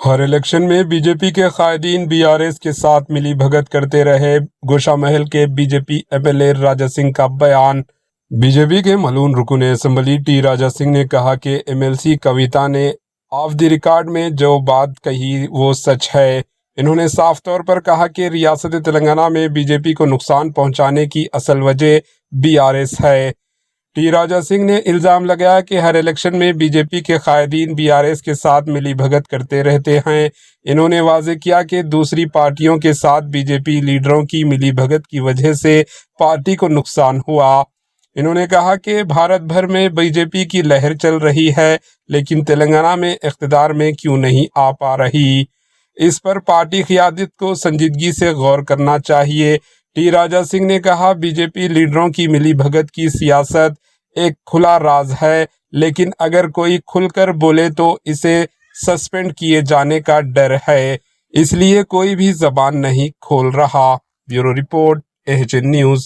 ہر election میں be J پی کے قائدین بی آر ایس کے ساتھ ملی بھگت کرتے رہے، گوشہ محل کے B J P M L A Raja Singh کا بیان۔ بی جے پی کے ملعون رکن اسمبلی ٹی راجہ سنگھ نے کہا کہ ایم ایل سی کویتا نے آف دی ریکارڈ میں جو بات کہی وہ سچ ہے۔ انہوں نے صاف طور پر کہا کہ ریاست تلنگانہ میں بی جے پی کو نقصان پہنچانے کی اصل وجہ بی آر ایس ہے۔ ٹی راجہ سنگھ نے الزام لگایا کہ ہر الیکشن میں بی جے پی کے قائدین بی آر ایس کے ساتھ ملی بھگت کرتے رہتے ہیں۔ انہوں نے واضح کیا کہ دوسری پارٹیوں کے ساتھ بی جے پی لیڈروں کی ملی بھگت کی وجہ سے پارٹی کو نقصان ہوا۔ انہوں نے کہا کہ بھارت بھر میں بی جے پی کی لہر چل رہی ہے، لیکن تلنگانہ میں اقتدار میں کیوں نہیں آ پا رہی؟ اس پر پارٹی قیادت کو سنجیدگی سے غور کرنا چاہیے۔ ٹی راجہ سنگھ نے کہا بی جے پی لیڈروں کی ملی بھگت کی سیاست ایک کھلا راز ہے، لیکن اگر کوئی کھل کر بولے تو اسے سسپینڈ کیے جانے کا ڈر ہے، اس لیے کوئی بھی زبان نہیں کھول رہا۔ Bureau report, H N news.